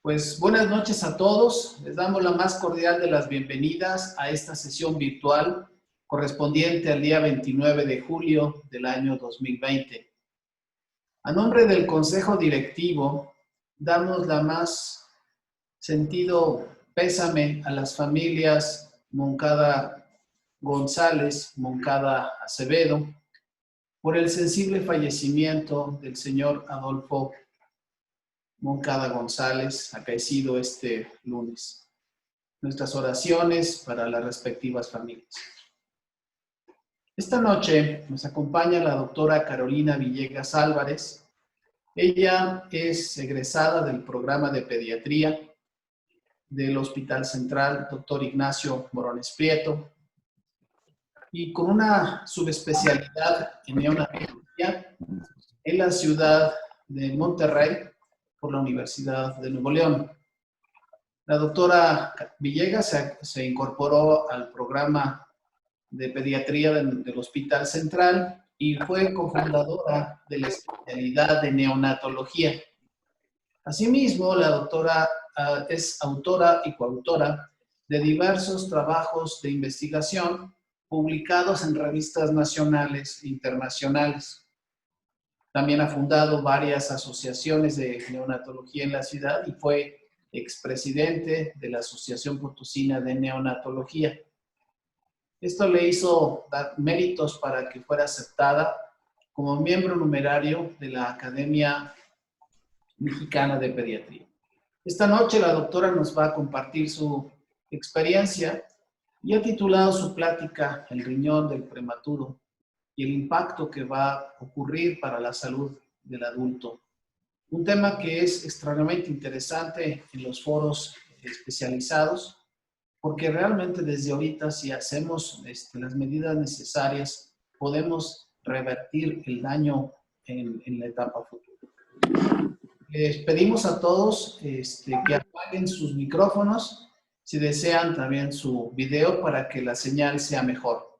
Pues buenas noches a todos. Les damos la más cordial de las bienvenidas a esta sesión virtual correspondiente al día 29 de julio del año 2020. A nombre del Consejo Directivo, damos la más sentido pésame a las familias Moncada González, Moncada Acevedo, por el sensible fallecimiento del señor Adolfo Moncada González, acaecido este lunes. Nuestras oraciones para las respectivas familias. Esta noche nos acompaña la doctora Carolina Villegas Álvarez. Ella es egresada del programa de pediatría del Hospital Central Dr. Ignacio Morones Prieto y con una subespecialidad en neonatología en la ciudad de Monterrey por la Universidad de Nuevo León. La doctora Villegas se incorporó al programa de pediatría del Hospital Central y fue cofundadora de la especialidad de neonatología. Asimismo, la doctora es autora y coautora de diversos trabajos de investigación publicados en revistas nacionales e internacionales. También ha fundado varias asociaciones de neonatología en la ciudad y fue expresidente de la Asociación Potosina de Neonatología. Esto le hizo dar méritos para que fuera aceptada como miembro numerario de la Academia Mexicana de Pediatría. Esta noche la doctora nos va a compartir su experiencia y ha titulado su plática El riñón del prematuro y el impacto que va a ocurrir para la salud del adulto. Un tema que es extremadamente interesante en los foros especializados, porque realmente desde ahorita, si hacemos las medidas necesarias, podemos revertir el daño en la etapa futura. Les pedimos a todos que apaguen sus micrófonos, si desean también su video, para que la señal sea mejor.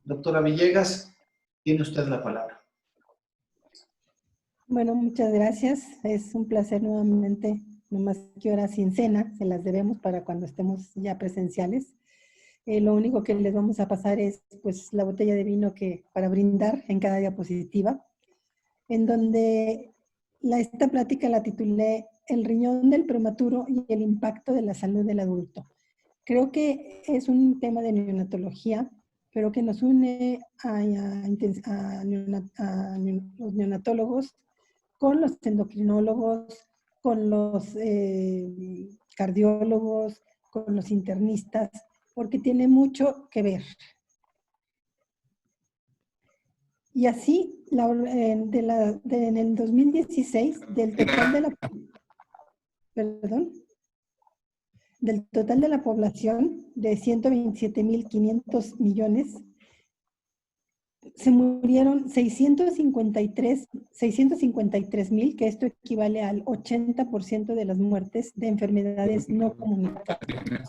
Doctora Villegas, tiene usted la palabra. Bueno, muchas gracias. Es un placer nuevamente, nomás que ahora sin cena, se las debemos para cuando estemos ya presenciales. Lo único que les vamos a pasar es pues la botella de vino para brindar en cada diapositiva, en donde esta plática la titulé El riñón del prematuro y el impacto de la salud del adulto. Creo que es un tema de neonatología, pero que nos une a los neonatólogos con los endocrinólogos, con los cardiólogos, con los internistas, porque tiene mucho que ver. Y así, en el 2016, del total de la población de 127.500 millones, se murieron 653.000, que esto equivale al 80% de las muertes de enfermedades no comunicables.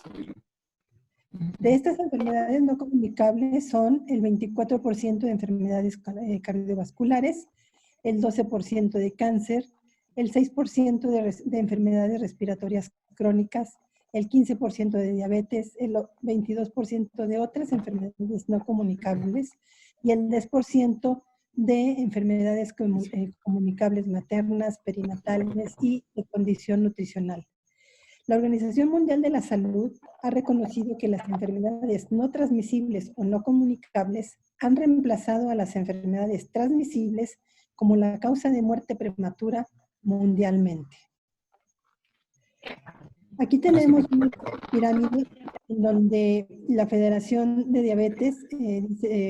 De estas enfermedades no comunicables son el 24% de enfermedades cardiovasculares, el 12% de cáncer, el 6% de enfermedades respiratorias crónicas, el 15% de diabetes, el 22% de otras enfermedades no comunicables y el 10% de enfermedades comunicables maternas, perinatales y de condición nutricional. La Organización Mundial de la Salud ha reconocido que las enfermedades no transmisibles o no comunicables han reemplazado a las enfermedades transmisibles como la causa de muerte prematura mundialmente. Aquí tenemos una pirámide en donde la Federación de Diabetes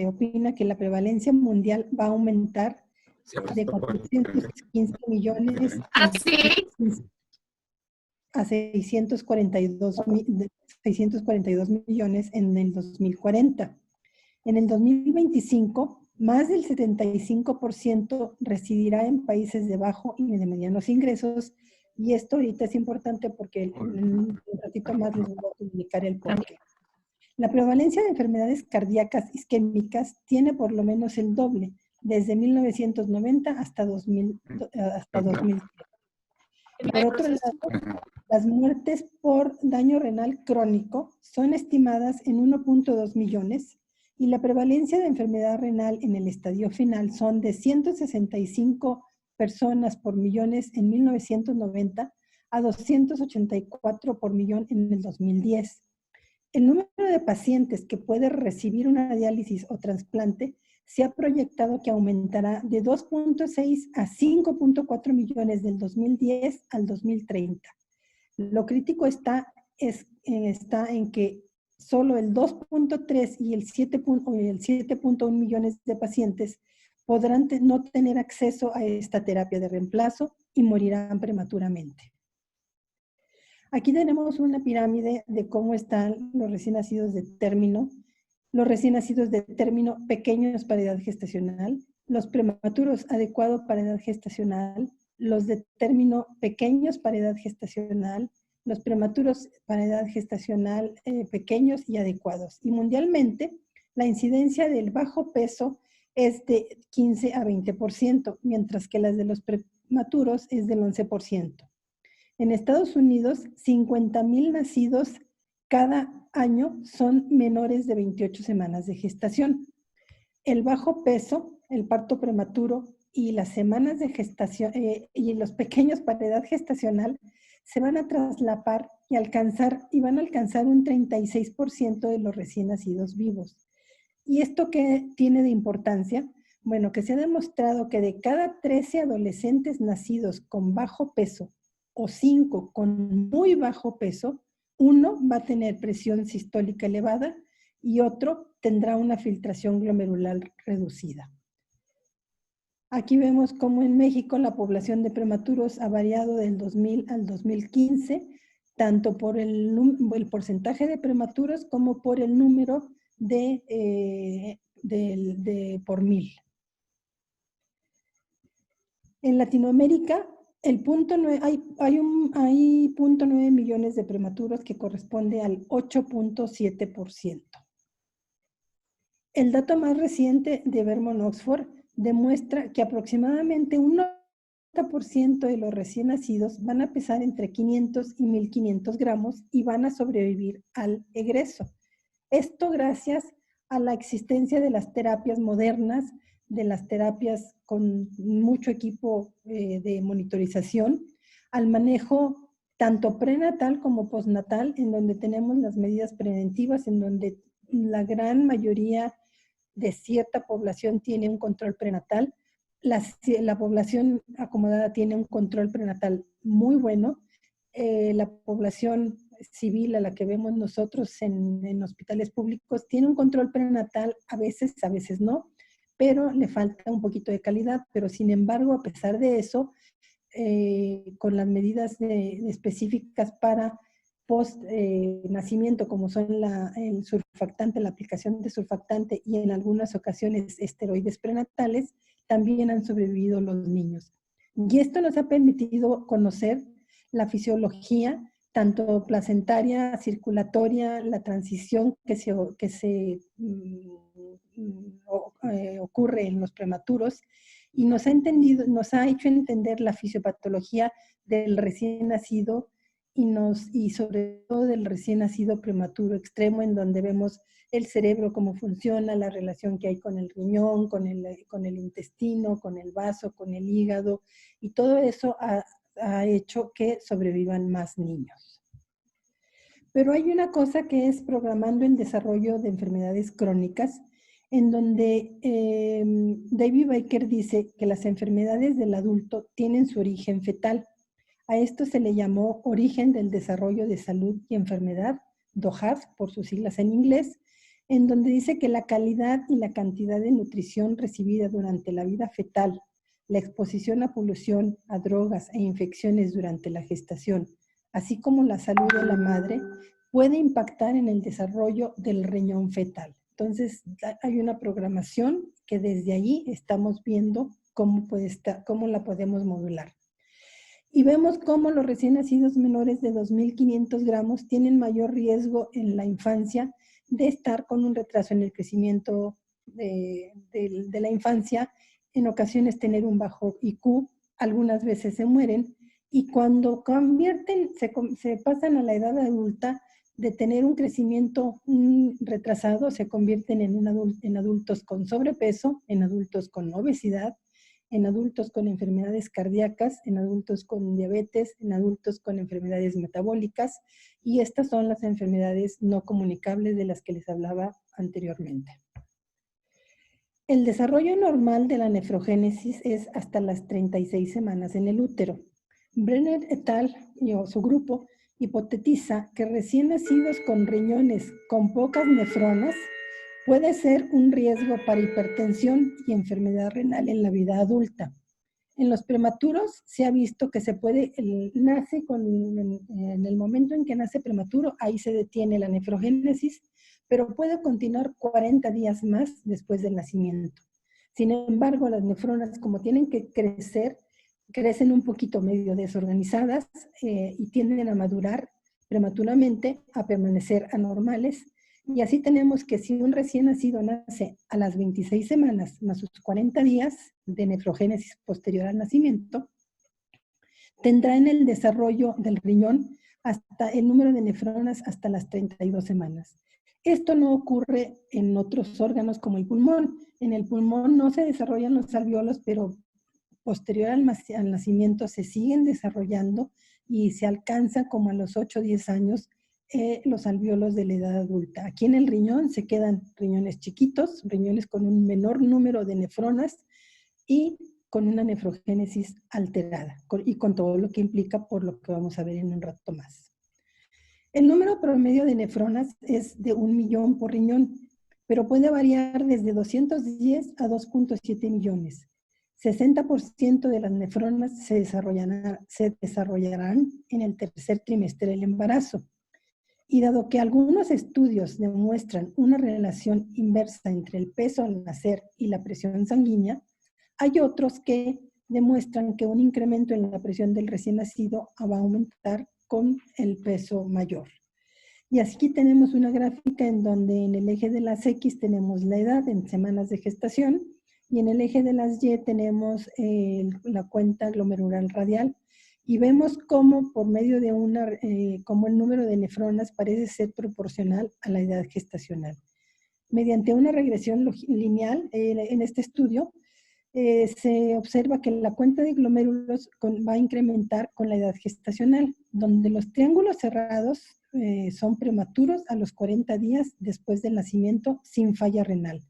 opina que la prevalencia mundial va a aumentar de 415 millones a 642 millones en el 2040. En el 2025, más del 75% residirá en países de bajo y de medianos ingresos, y esto ahorita es importante porque en un ratito más les voy a comunicar el porqué. La prevalencia de enfermedades cardíacas isquémicas tiene por lo menos el doble, desde 1990 hasta 2000. Por otro lado, Las muertes por daño renal crónico son estimadas en 1.2 millones y la prevalencia de enfermedad renal en el estadio final son de 165 personas por millones en 1990 a 284 por millón en el 2010. El número de pacientes que puede recibir una diálisis o trasplante se ha proyectado que aumentará de 2.6 a 5.4 millones del 2010 al 2030. Lo crítico está en que solo el 2.3 y el 7.1 millones de pacientes podrán no tener acceso a esta terapia de reemplazo y morirán prematuramente. Aquí tenemos una pirámide de cómo están los recién nacidos de término. Los recién nacidos de término pequeños para edad gestacional, los prematuros adecuados para edad gestacional, los de término pequeños para edad gestacional, los prematuros para edad gestacional pequeños y adecuados. Y mundialmente, la incidencia del bajo peso es de 15 a 20%, mientras que las de los prematuros es del 11%. En Estados Unidos, 50,000 nacidos cada año son menores de 28 semanas de gestación. El bajo peso, el parto prematuro y las semanas de gestación y los pequeños para edad gestacional se van a traslapar y van a alcanzar un 36% de los recién nacidos vivos. ¿Y esto qué tiene de importancia? Bueno, que se ha demostrado que de cada 13 adolescentes nacidos con bajo peso o 5 con muy bajo peso, uno va a tener presión sistólica elevada y otro tendrá una filtración glomerular reducida. Aquí vemos cómo en México la población de prematuros ha variado del 2000 al 2015, tanto por el porcentaje de prematuros como por el número por 1000. En Latinoamérica, hay 0.9 millones de prematuros que corresponde al 8.7%. El dato más reciente de Vermont Oxford demuestra que aproximadamente un 90% de los recién nacidos van a pesar entre 500 y 1.500 gramos y van a sobrevivir al egreso. Esto gracias a la existencia de las terapias modernas, de las terapias con mucho equipo de monitorización, al manejo tanto prenatal como postnatal, en donde tenemos las medidas preventivas, en donde la gran mayoría de cierta población tiene un control prenatal. La población acomodada tiene un control prenatal muy bueno. La población civil a la que vemos nosotros en hospitales públicos tiene un control prenatal, a veces no, pero le falta un poquito de calidad. Pero sin embargo, a pesar de eso, con las medidas específicas para post-nacimiento, como son el surfactante, la aplicación de surfactante y en algunas ocasiones esteroides prenatales, también han sobrevivido los niños. Y esto nos ha permitido conocer la fisiología, tanto placentaria, circulatoria, la transición que ocurre en los prematuros, y nos ha hecho entender la fisiopatología del recién nacido y sobre todo del recién nacido prematuro extremo, en donde vemos el cerebro, cómo funciona, la relación que hay con el riñón, con el intestino, con el vaso, con el hígado, y todo eso ha hecho que sobrevivan más niños. Pero hay una cosa que es programando el desarrollo de enfermedades crónicas, en donde David Baker dice que las enfermedades del adulto tienen su origen fetal. A esto se le llamó origen del desarrollo de salud y enfermedad, DOHAD por sus siglas en inglés, en donde dice que la calidad y la cantidad de nutrición recibida durante la vida fetal, la exposición a polución, a drogas e infecciones durante la gestación, así como la salud de la madre, puede impactar en el desarrollo del riñón fetal. Entonces, hay una programación que desde allí estamos viendo cómo la podemos modular. Y vemos cómo los recién nacidos menores de 2.500 gramos tienen mayor riesgo en la infancia de estar con un retraso en el crecimiento de la infancia, en ocasiones tener un bajo IQ, algunas veces se mueren, Y cuando se pasan a la edad adulta, de tener un crecimiento retrasado, se convierten en adultos con sobrepeso, en adultos con obesidad, en adultos con enfermedades cardíacas, en adultos con diabetes, en adultos con enfermedades metabólicas, y estas son las enfermedades no comunicables de las que les hablaba anteriormente. El desarrollo normal de la nefrogénesis es hasta las 36 semanas en el útero. Brenner et al. Y su grupo hipotetiza que recién nacidos con riñones con pocas nefronas puede ser un riesgo para hipertensión y enfermedad renal en la vida adulta. En los prematuros se ha visto que en el momento en que nace prematuro, ahí se detiene la nefrogénesis, pero puede continuar 40 días más después del nacimiento. Sin embargo, las nefronas, como tienen que crecer, crecen un poquito medio desorganizadas y tienden a madurar prematuramente, a permanecer anormales. Y así tenemos que si un recién nacido nace a las 26 semanas más sus 40 días de nefrogénesis posterior al nacimiento, tendrá en el desarrollo del riñón hasta el número de nefronas hasta las 32 semanas. Esto no ocurre en otros órganos como el pulmón. En el pulmón no se desarrollan los alvéolos, pero posterior al nacimiento se siguen desarrollando y se alcanza como a los 8 o 10 años los alvéolos de la edad adulta. Aquí en el riñón se quedan riñones chiquitos, riñones con un menor número de nefronas y con una nefrogénesis alterada y con todo lo que implica por lo que vamos a ver en un rato más. El número promedio de nefronas es de 1 millón por riñón, pero puede variar desde 210 a 2.7 millones. 60% de las nefronas se desarrollarán en el tercer trimestre del embarazo. Y dado que algunos estudios demuestran una relación inversa entre el peso al nacer y la presión sanguínea, hay otros que demuestran que un incremento en la presión del recién nacido va a aumentar con el peso mayor. Y aquí tenemos una gráfica en donde en el eje de las X tenemos la edad en semanas de gestación y en el eje de las Y tenemos la cuenta glomerular radial. Y vemos cómo por medio de cómo el número de nefronas parece ser proporcional a la edad gestacional. Mediante una regresión lineal en este estudio, se observa que la cuenta de glomérulos va a incrementar con la edad gestacional, donde los triángulos cerrados son prematuros a los 40 días después del nacimiento sin falla renal.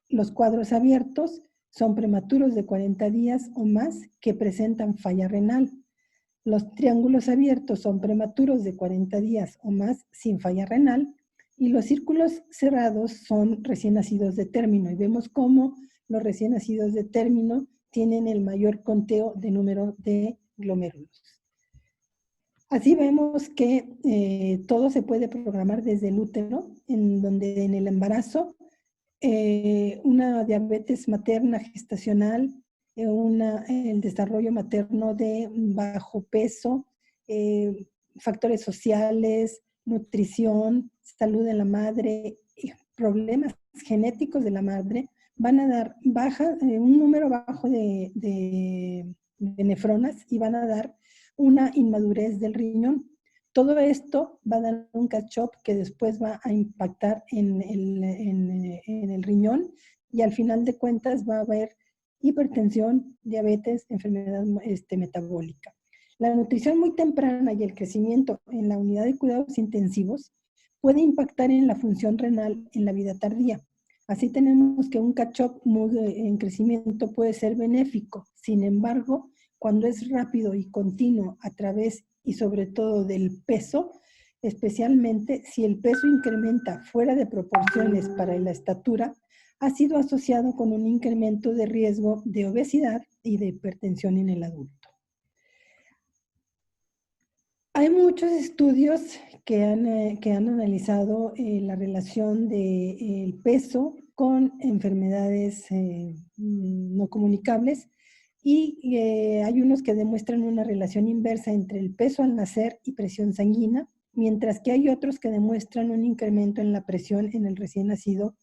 Los cuadros abiertos son prematuros de 40 días o más que presentan falla renal. Los triángulos abiertos son prematuros de 40 días o más sin falla renal y los círculos cerrados son recién nacidos de término y vemos cómo los recién nacidos de término tienen el mayor conteo de número de glomérulos. Así vemos que todo se puede programar desde el útero, en donde en el embarazo una diabetes materna gestacional, el desarrollo materno de bajo peso, factores sociales, nutrición, salud de la madre, problemas genéticos de la madre, van a dar un número bajo de nefronas y van a dar una inmadurez del riñón. Todo esto va a dar un catch-up que después va a impactar en el riñón y al final de cuentas va a haber hipertensión, diabetes, enfermedad metabólica. La nutrición muy temprana y el crecimiento en la unidad de cuidados intensivos puede impactar en la función renal en la vida tardía. Así tenemos que un catch-up en crecimiento puede ser benéfico. Sin embargo, cuando es rápido y continuo a través y sobre todo del peso, especialmente si el peso incrementa fuera de proporciones para la estatura, ha sido asociado con un incremento de riesgo de obesidad y de hipertensión en el adulto. Hay muchos estudios que han analizado la relación del peso con enfermedades no comunicables y hay unos que demuestran una relación inversa entre el peso al nacer y presión sanguínea, mientras que hay otros que demuestran un incremento en la presión en el recién nacido.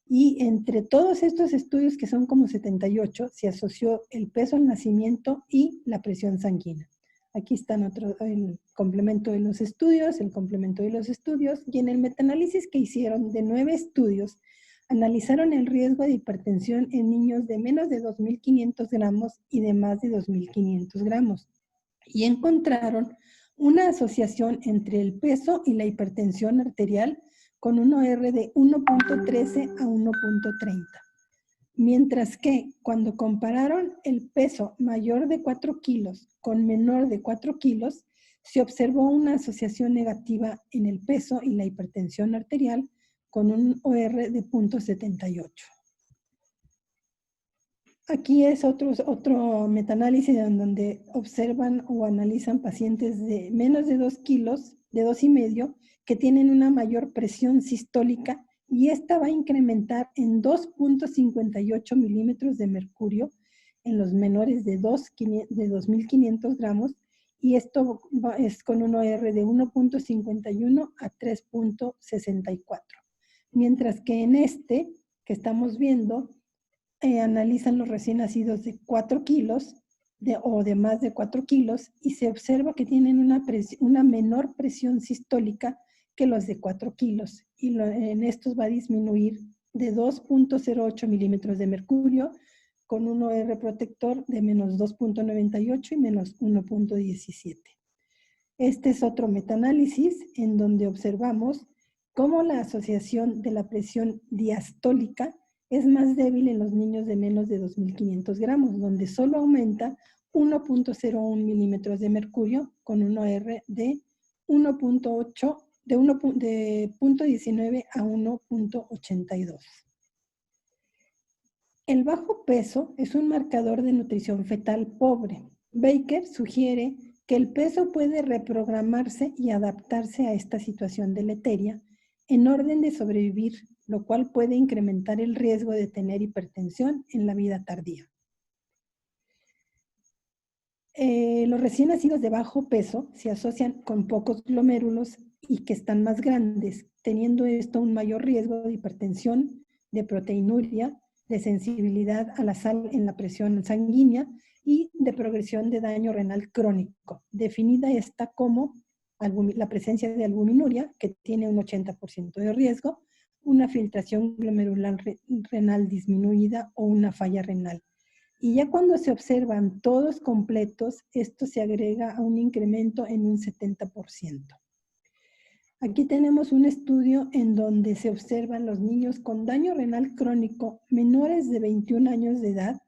Y entre todos estos estudios, que son como 78, se asoció el peso al nacimiento y la presión sanguínea. Aquí están el complemento de los estudios, y en el metaanálisis que hicieron de 9 estudios, analizaron el riesgo de hipertensión en niños de menos de 2.500 gramos y de más de 2.500 gramos. Y encontraron una asociación entre el peso y la hipertensión arterial con un OR de 1.13 a 1.30. Mientras que cuando compararon el peso mayor de 4 kilos con menor de 4 kilos, se observó una asociación negativa en el peso y la hipertensión arterial con un OR de 0.78. Aquí es otro metaanálisis en donde observan o analizan pacientes de menos de 2 kilos, de 2,5, que tienen una mayor presión sistólica y esta va a incrementar en 2.58 milímetros de mercurio en los menores de 2.500 gramos y esto es con un OR de 1.51 a 3.64. Mientras que en este que estamos viendo, analizan los recién nacidos de 4 kilos o de más de 4 kilos y se observa que tienen una menor presión sistólica que los de 4 kilos. Y en estos va a disminuir de 2.08 milímetros de mercurio con un OR protector de menos 2.98 y menos 1.17. Este es otro metaanálisis en donde observamos cómo la asociación de la presión diastólica es más débil en los niños de menos de 2.500 gramos, donde solo aumenta 1.01 milímetros de mercurio con un OR de 1.8, de 0.19 a 1.82. El bajo peso es un marcador de nutrición fetal pobre. Baker sugiere que el peso puede reprogramarse y adaptarse a esta situación deleteria en orden de sobrevivir, lo cual puede incrementar el riesgo de tener hipertensión en la vida tardía. Los recién nacidos de bajo peso se asocian con pocos glomérulos y que están más grandes, teniendo esto un mayor riesgo de hipertensión, de proteinuria, de sensibilidad a la sal en la presión sanguínea y de progresión de daño renal crónico, definida esta como la presencia de albuminuria, que tiene un 80% de riesgo, una filtración glomerular renal disminuida o una falla renal. Y ya cuando se observan todos completos, esto se agrega a un incremento en un 70%. Aquí tenemos un estudio en donde se observan los niños con daño renal crónico menores de 21 años de edad,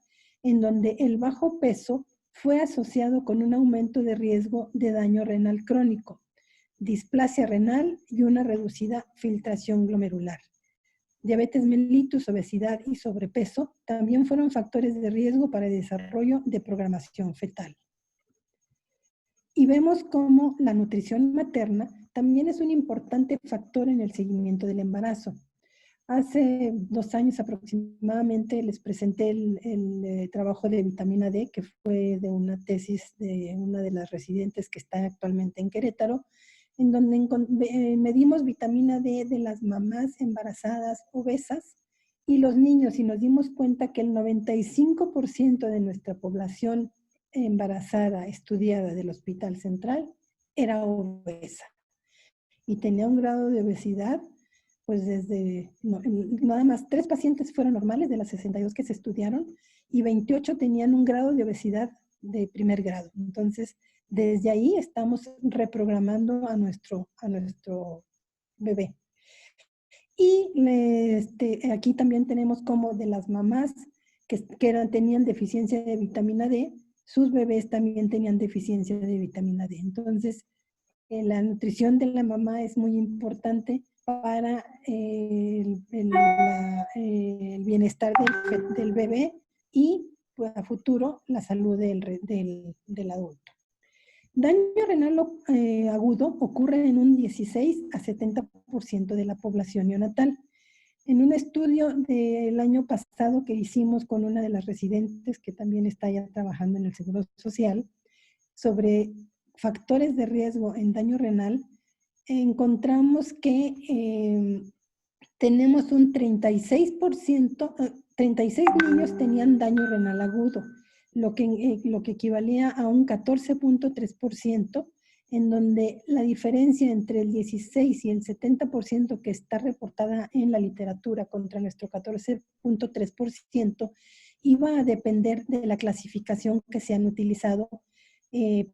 en donde el bajo peso fue asociado con un aumento de riesgo de daño renal crónico, displasia renal y una reducida filtración glomerular. Diabetes mellitus, obesidad y sobrepeso también fueron factores de riesgo para el desarrollo de programación fetal. Y vemos cómo la nutrición materna también es un importante factor en el seguimiento del embarazo. Hace 2 años aproximadamente les presenté el trabajo de vitamina D, que fue de una tesis de una de las residentes que está actualmente en Querétaro, en donde medimos vitamina D de las mamás embarazadas obesas y los niños, y nos dimos cuenta que el 95% de nuestra población embarazada estudiada del Hospital Central era obesa y tenía un grado de obesidad, pues nada más 3 pacientes fueron normales de las 62 que se estudiaron y 28 tenían un grado de obesidad de primer grado. Entonces, desde ahí estamos reprogramando a nuestro bebé. Y aquí también tenemos como de las mamás que tenían deficiencia de vitamina D, sus bebés también tenían deficiencia de vitamina D. Entonces, la nutrición de la mamá es muy importante para el bienestar del bebé y pues, a futuro la salud del adulto. Daño renal agudo ocurre en un 16 a 70% de la población neonatal. En un estudio del año pasado que hicimos con una de las residentes que también está ya trabajando en el Seguro Social sobre factores de riesgo en daño renal, encontramos que tenemos un 36%, 36 niños tenían daño renal agudo. lo que equivalía a un 14.3%, en donde la diferencia entre el 16 y el 70% que está reportada en la literatura contra nuestro 14.3% iba a depender de la clasificación que se han utilizado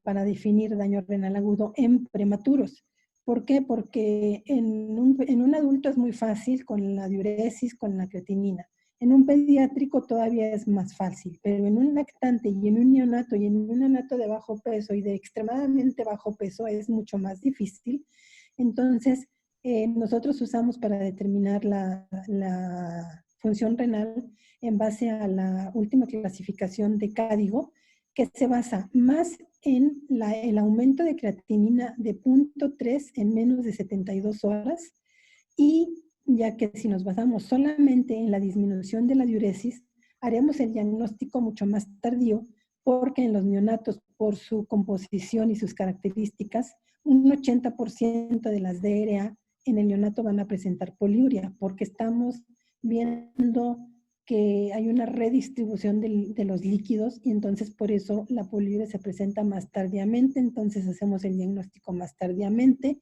para definir daño renal agudo en prematuros. ¿Por qué? Porque en un adulto es muy fácil con la diuresis, con la creatinina. En un pediátrico todavía es más fácil, pero en un lactante y en un neonato y en un neonato de bajo peso y de extremadamente bajo peso es mucho más difícil. Entonces, nosotros usamos para determinar la función renal en base a la última clasificación de Cádigo, que se basa más en el aumento de creatinina de 0.3 en menos de 72 horas y ya que si nos basamos solamente en la disminución de la diuresis, haremos el diagnóstico mucho más tardío porque en los neonatos, por su composición y sus características, un 80% de las DRA en el neonato van a presentar poliuria porque estamos viendo que hay una redistribución de los líquidos y entonces por eso la poliuria se presenta más tardíamente, entonces hacemos el diagnóstico más tardíamente.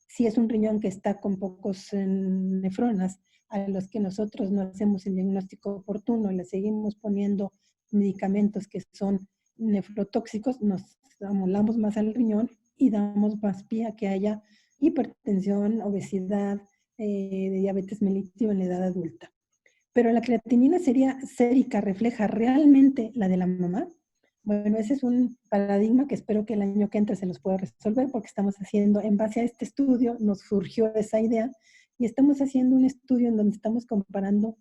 Si es un riñón que está con pocos nefronas, a los que nosotros no hacemos el diagnóstico oportuno y le seguimos poniendo medicamentos que son nefrotóxicos, nos amolamos más al riñón y damos más pie a que haya hipertensión, obesidad, de diabetes mellitus en la edad adulta. Pero la creatinina sérica refleja realmente la de la mamá. Bueno, ese es un paradigma que espero que el año que entra se nos pueda resolver porque estamos haciendo, en base a este estudio, nos surgió esa idea y estamos haciendo un estudio en donde estamos comparando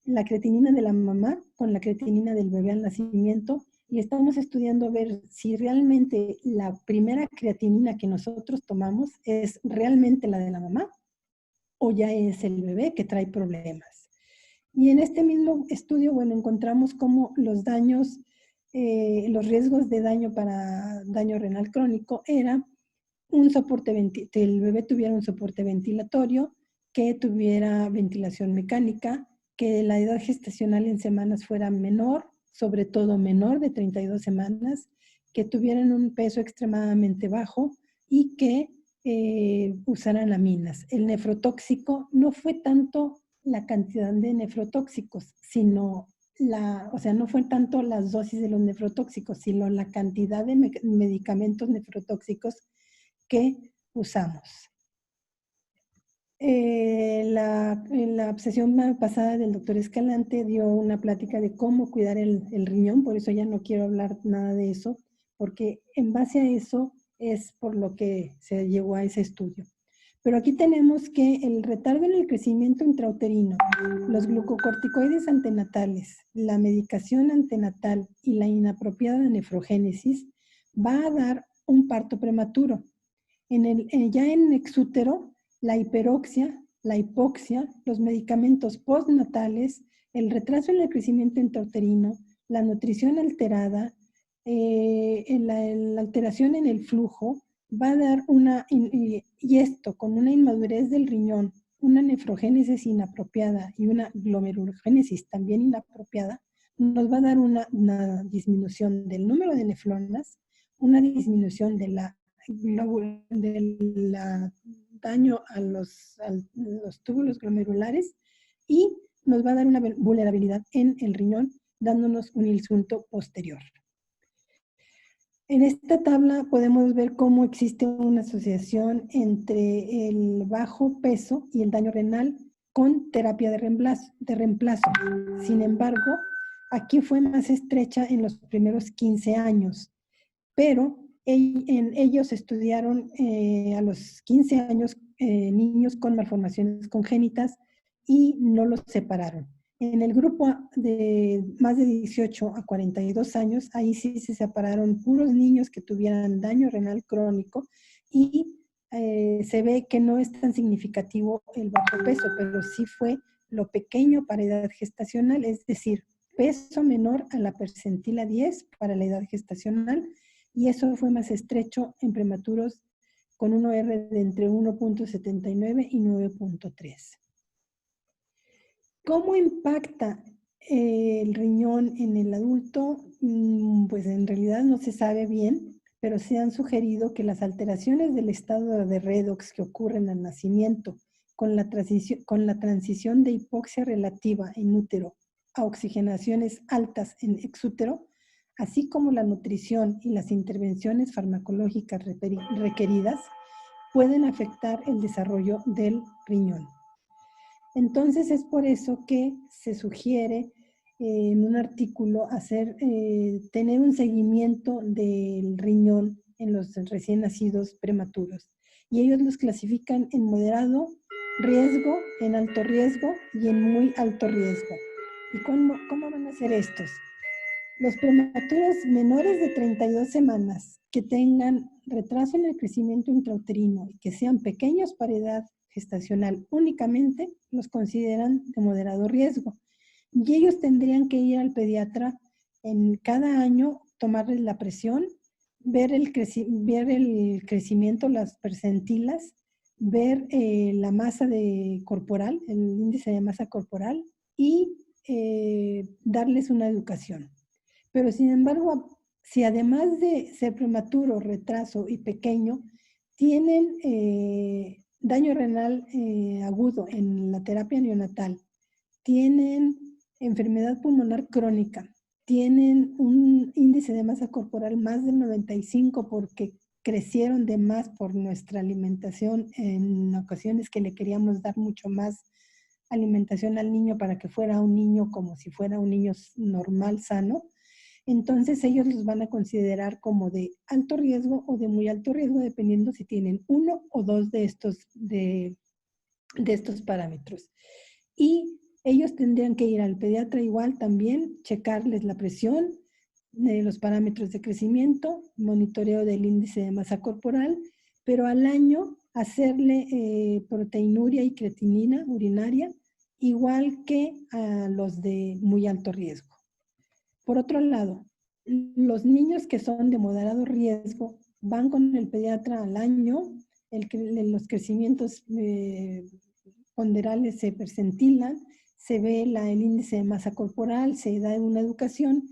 la creatinina de la mamá con la creatinina del bebé al nacimiento y estamos estudiando ver si realmente la primera creatinina que nosotros tomamos es realmente la de la mamá o ya es el bebé que trae problemas. Y en este mismo estudio, bueno, encontramos cómo los daños, los riesgos de daño para daño renal crónico era un soporte, que el bebé tuviera un soporte ventilatorio, que tuviera ventilación mecánica, que la edad gestacional en semanas fuera menor, sobre todo menor de 32 semanas, que tuvieran un peso extremadamente bajo y que usaran aminas. El nefrotóxico no fue tanto la cantidad de nefrotóxicos, sino o sea, no fue tanto las dosis de los nefrotóxicos, sino la cantidad de medicamentos nefrotóxicos que usamos. En la sesión pasada del doctor Escalante dio una plática de cómo cuidar el riñón, por eso ya no quiero hablar nada de eso, porque en base a eso es por lo que se llegó a ese estudio. Pero aquí tenemos que el retardo en el crecimiento intrauterino, los glucocorticoides antenatales, la medicación antenatal y la inapropiada nefrogénesis va a dar un parto prematuro. Ya en exútero, la hiperoxia, la hipoxia, los medicamentos postnatales, el retraso en el crecimiento intrauterino, la nutrición alterada, la alteración en el flujo, va a dar y esto con una inmadurez del riñón, una nefrogénesis inapropiada y una glomerulogénesis también inapropiada, nos va a dar una disminución del número de nefronas, una disminución del daño a los túbulos glomerulares y nos va a dar una vulnerabilidad en el riñón, dándonos un insulto posterior. En esta tabla podemos ver cómo existe una asociación entre el bajo peso y el daño renal con terapia de reemplazo. Sin embargo, aquí fue más estrecha en los primeros 15 años, pero ellos estudiaron a los 15 años niños con malformaciones congénitas y no los separaron. En el grupo de más de 18 a 42 años, ahí sí se separaron puros niños que tuvieran daño renal crónico y se ve que no es tan significativo el bajo peso, pero sí fue lo pequeño para edad gestacional, es decir, peso menor a la percentila 10 para la edad gestacional, y eso fue más estrecho en prematuros con un OR de entre 1.79 y 9.3. ¿Cómo impacta El riñón en el adulto, pues en realidad no se sabe bien, pero se han sugerido que las alteraciones del estado de redox que ocurren al nacimiento con la transición de hipoxia relativa en útero a oxigenaciones altas en exútero, así como la nutrición y las intervenciones farmacológicas requeridas, pueden afectar el desarrollo del riñón. Entonces es por eso que se sugiere en un artículo tener un seguimiento del riñón en los recién nacidos prematuros. Y ellos los clasifican en moderado riesgo, en alto riesgo y en muy alto riesgo. ¿Y cómo van a ser estos? Los prematuros menores de 32 semanas que tengan retraso en el crecimiento intrauterino y que sean pequeños para edad gestacional únicamente, los consideran de moderado riesgo. Y ellos tendrían que ir al pediatra en cada año, tomarles la presión, ver el crecimiento, las percentilas, ver la masa corporal, el índice de masa corporal y darles una educación. Pero sin embargo, si además de ser prematuro, retraso y pequeño, tienen daño renal agudo en la terapia neonatal, tienen enfermedad pulmonar crónica, tienen un índice de masa corporal más del 95 porque crecieron de más por nuestra alimentación en ocasiones que le queríamos dar mucho más alimentación al niño para que fuera un niño como si fuera un niño normal, sano. Entonces ellos los van a considerar como de alto riesgo o de muy alto riesgo, dependiendo si tienen uno o dos de estos parámetros. Y ellos tendrían que ir al pediatra igual también, checarles la presión, los parámetros de crecimiento, monitoreo del índice de masa corporal, pero al año hacerle proteinuria y creatinina urinaria, igual que a los de muy alto riesgo. Por otro lado, los niños que son de moderado riesgo van con el pediatra al año, los crecimientos ponderales se percentilan, se ve el índice de masa corporal, se da una educación,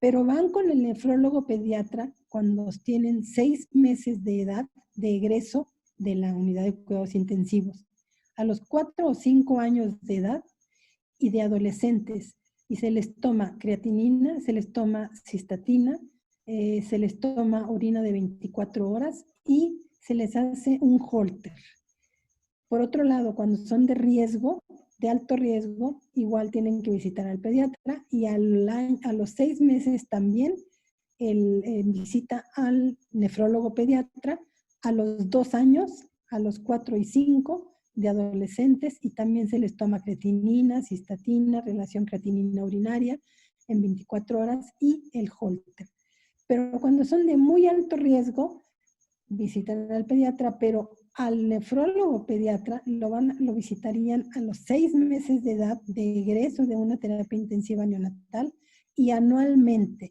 pero van con el nefrólogo pediatra cuando tienen 6 meses de edad de egreso de la unidad de cuidados intensivos. A los 4 o 5 años de edad y de adolescentes, y se les toma creatinina, se les toma cistatina, se les toma orina de 24 horas y se les hace un Holter. Por otro lado, cuando son de riesgo, de alto riesgo, igual tienen que visitar al pediatra y a los 6 meses también visita al nefrólogo pediatra, a los 2 años, a los 4 y 5 de adolescentes, y también se les toma creatinina, cistatina, relación creatinina urinaria en 24 horas y el Holter. Pero cuando son de muy alto riesgo, visitan al pediatra, pero al nefrólogo pediatra lo visitarían a los 6 meses de edad de egreso de una terapia intensiva neonatal y anualmente.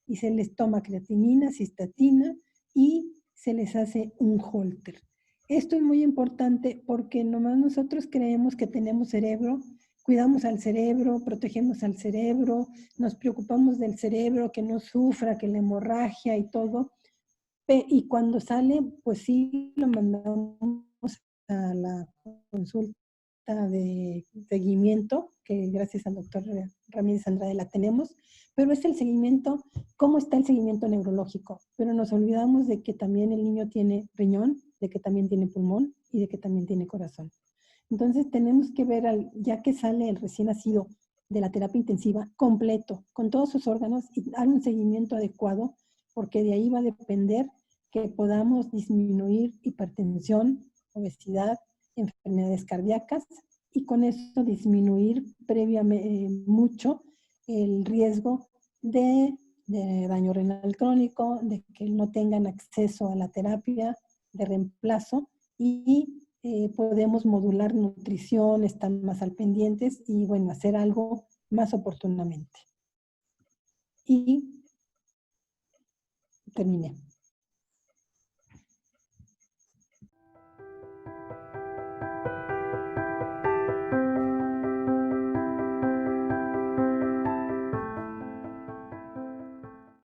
Y se les toma creatinina, cistatina y se les hace un Holter. Esto es muy importante porque nomás nosotros creemos que tenemos cerebro, cuidamos al cerebro, protegemos al cerebro, nos preocupamos del cerebro, que no sufra, que la hemorragia y todo. Y cuando sale, pues sí lo mandamos a la consulta de seguimiento, que gracias al doctor Ramírez Andrade la tenemos, pero es el seguimiento, cómo está el seguimiento neurológico. Pero nos olvidamos de que también el niño tiene riñón, de que también tiene pulmón y de que también tiene corazón. Entonces tenemos que ver, ya que sale el recién nacido de la terapia intensiva, completo, con todos sus órganos y dar un seguimiento adecuado, porque de ahí va a depender que podamos disminuir hipertensión, obesidad, enfermedades cardíacas y con eso disminuir previamente mucho el riesgo de daño renal crónico, de que no tengan acceso a la terapia de reemplazo y podemos modular nutrición, estar más al pendientes y bueno, hacer algo más oportunamente. Y terminé.